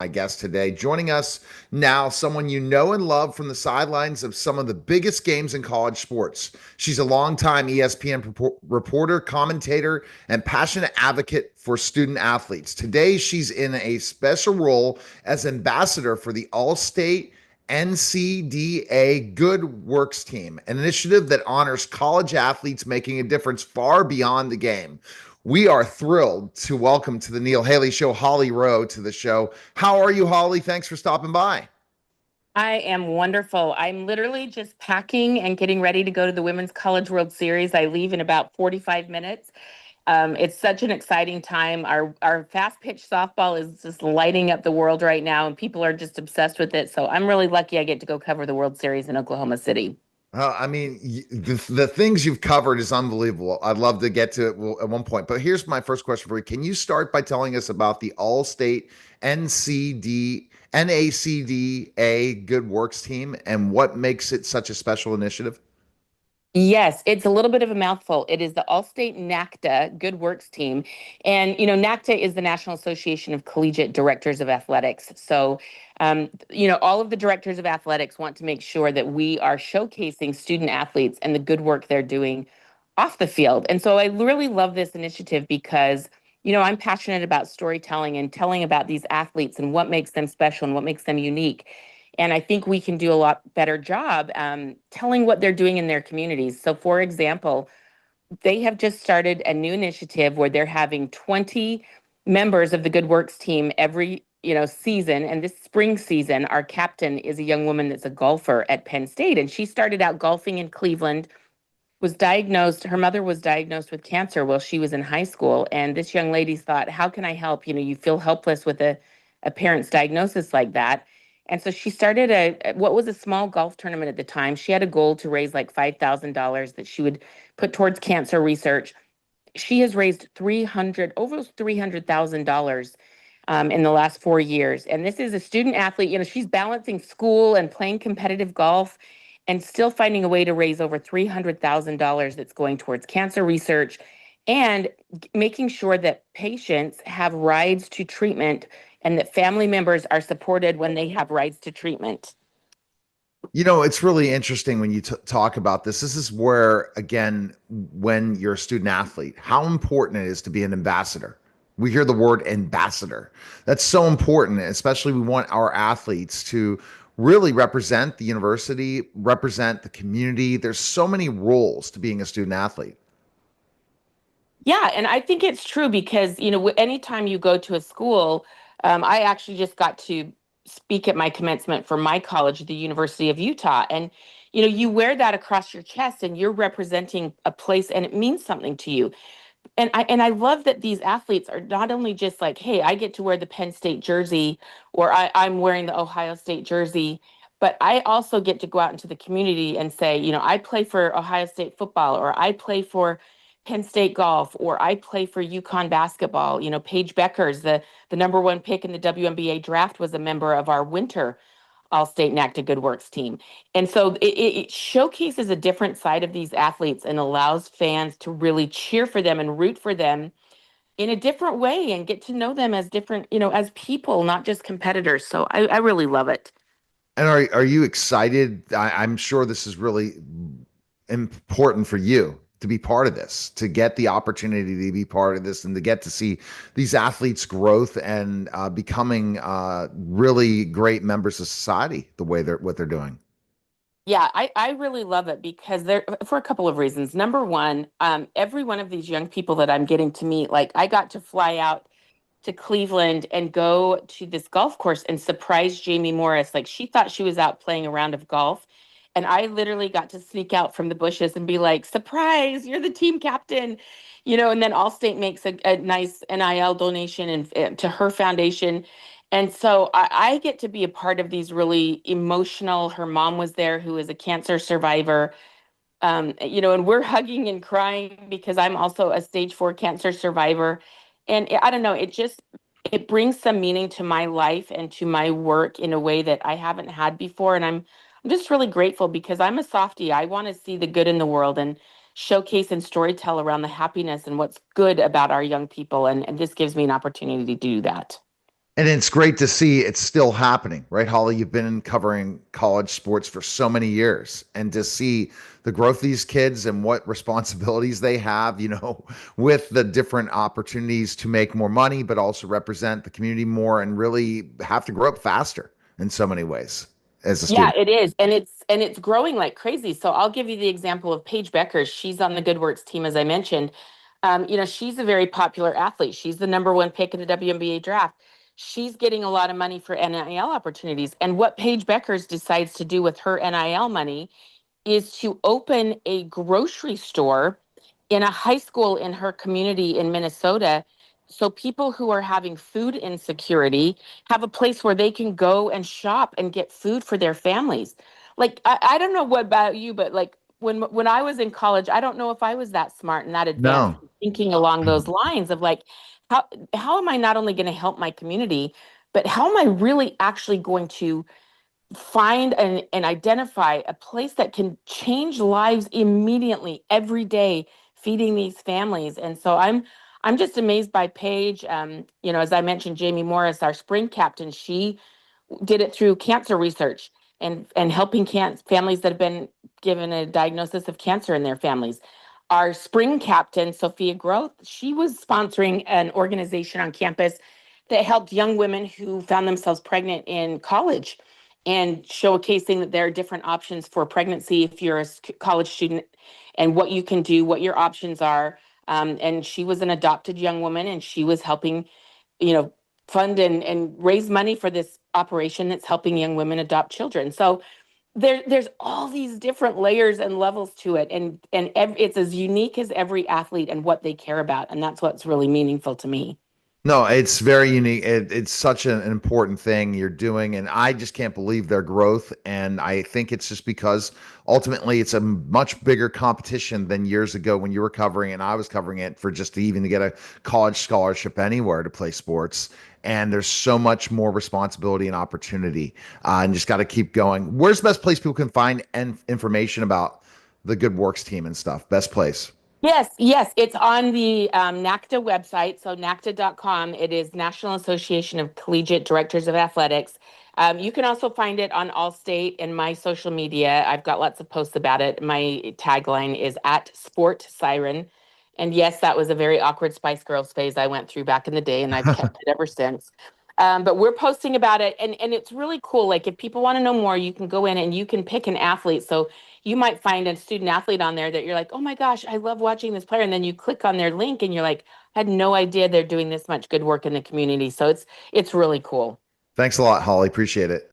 My guest today. Joining us now, someone you know and love from the sidelines of some of the biggest games in college sports. She's a longtime ESPN reporter, commentator, and passionate advocate for student athletes. Today, she's in a special role as ambassador for the All-State NCDA Good Works Team, an initiative that honors college athletes making a difference far beyond the game. We are thrilled to welcome to the Neil Haley Show, Holly Rowe, to the show. How are you, Holly? Thanks for stopping by. I am wonderful. I'm literally just packing and getting ready to go to the Women's College World Series. I leave in about 45 minutes. It's such an exciting time. Our fast pitch softball is just lighting up the world right now, and people are just obsessed with it. So I'm really lucky I get to go cover the World Series in Oklahoma City. I mean, the things you've covered is unbelievable. I'd love to get to it at one point. But here's my first question for you. Can you start by telling us about the All-State NACDA Good Works Team and what makes it such a special initiative? Yes, it's a little bit of a mouthful. It is the All-State NACDA Good Works Team. And, NACDA is the National Association of Collegiate Directors of Athletics. So, all of the directors of athletics want to make sure that we are showcasing student athletes and the good work they're doing off the field. And so I really love this initiative because, I'm passionate about storytelling and telling about these athletes and what makes them special and what makes them unique. And I think we can do a lot better job telling what they're doing in their communities. So, for example, they have just started a new initiative where they're having 20 members of the Good Works team every season. And this spring season, our captain is a young woman that's a golfer at Penn State, and she started out golfing in Cleveland. Her mother was diagnosed with cancer while she was in high school. And this young lady thought, how can I help? You feel helpless with a parent's diagnosis like that. And so she started what was a small golf tournament at the time. She had a goal to raise like $5,000 that she would put towards cancer research. She has raised over $300,000 in the last 4 years. And this is a student athlete. She's balancing school and playing competitive golf and still finding a way to raise over $300,000 that's going towards cancer research and making sure that patients have rides to treatment and that family members are supported when they have rides to treatment. It's really interesting when you talk about this. This is where, again, when you're a student athlete, how important it is to be an ambassador. We hear the word ambassador. That's so important, especially we want our athletes to really represent the university, represent the community. There's so many roles to being a student athlete. Yeah, and I think it's true because, anytime you go to a school, I actually just got to speak at my commencement for my college, the University of Utah. And, you wear that across your chest and you're representing a place and it means something to you. And I love that these athletes are not only just like, hey, I get to wear the Penn State jersey or I'm wearing the Ohio State jersey, but I also get to go out into the community and say, I play for Ohio State football or I play for Penn State golf or I play for UConn basketball. Paige Beckers, the number one pick in the WNBA draft, was a member of our winter All-State NACDA Good Works team. And so it showcases a different side of these athletes and allows fans to really cheer for them and root for them in a different way and get to know them as different, as people, not just competitors. So I really love it. And are you excited? I'm sure this is really important for you to be part of this, to get the opportunity to be part of this, and to get to see these athletes' growth and becoming really great members of society. The way what they're doing. Yeah, I really love it because for a couple of reasons. Number one, every one of these young people that I'm getting to meet, like I got to fly out to Cleveland and go to this golf course and surprise Jamie Morris. Like she thought she was out playing a round of golf. And I literally got to sneak out from the bushes and be like, surprise, you're the team captain. And then Allstate makes a nice NIL donation and to her foundation. And so I get to be a part of these really emotional. Her mom was there, who is a cancer survivor. And we're hugging and crying because I'm also a stage 4 cancer survivor. And I don't know, it brings some meaning to my life and to my work in a way that I haven't had before. And I'm just really grateful because I'm a softie. I want to see the good in the world and showcase and storytell around the happiness and what's good about our young people. And this gives me an opportunity to do that. And it's great to see it's still happening, right, Holly? You've been covering college sports for so many years, and to see the growth of these kids and what responsibilities they have, with the different opportunities to make more money, but also represent the community more and really have to grow up faster in so many ways as a Yeah, student. it is. And it's growing like crazy. So I'll give you the example of Paige Becker. She's on the Good Works team, as I mentioned. She's a very popular athlete. She's the number one pick in the WNBA draft. She's getting a lot of money for NIL opportunities. And what Paige Beckers decides to do with her NIL money is to open a grocery store in a high school in her community in Minnesota. So people who are having food insecurity have a place where they can go and shop and get food for their families. Like, I don't know what about you, but like when I was in college, I don't know if I was that smart and that advanced No. thinking along those lines of like, how how am I not only going to help my community, but how am I really actually going to find and identify a place that can change lives immediately every day, feeding these families. And so I'm just amazed by Paige. As I mentioned, Jamie Morris, our spring captain, she did it through cancer research and helping families that have been given a diagnosis of cancer in their families. Our spring captain, Sophia Groth, she was sponsoring an organization on campus that helped young women who found themselves pregnant in college and showcasing that there are different options for pregnancy if you're a college student and what you can do, what your options are. And she was an adopted young woman and she was helping, you know, fund and raise money for this operation that's helping young women adopt children. So there's all these different layers and levels to it, and it's as unique as every athlete and what they care about, and that's what's really meaningful to me. No, it's very unique. It's such an important thing you're doing, and I just can't believe their growth. And I think it's just because ultimately it's a much bigger competition than years ago when you were covering and I was covering it for just to even to get a college scholarship anywhere to play sports. And there's so much more responsibility and opportunity, and just got to keep going. Where's the best place people can find information about the Good Works team and stuff? Best place. Yes, yes, it's on the NACDA website. So NACDA.com. It is National Association of Collegiate Directors of Athletics. You can also find it on Allstate and my social media. I've got lots of posts about it. My tagline is at Sport Siren. And yes, that was a very awkward Spice Girls phase I went through back in the day, and I've kept it ever since. But we're posting about it, and it's really cool. Like, if people want to know more, you can go in and you can pick an athlete. So you might find a student athlete on there that you're like, oh my gosh, I love watching this player. And then you click on their link and you're like, I had no idea they're doing this much good work in the community. So it's really cool. Thanks a lot, Holly. Appreciate it.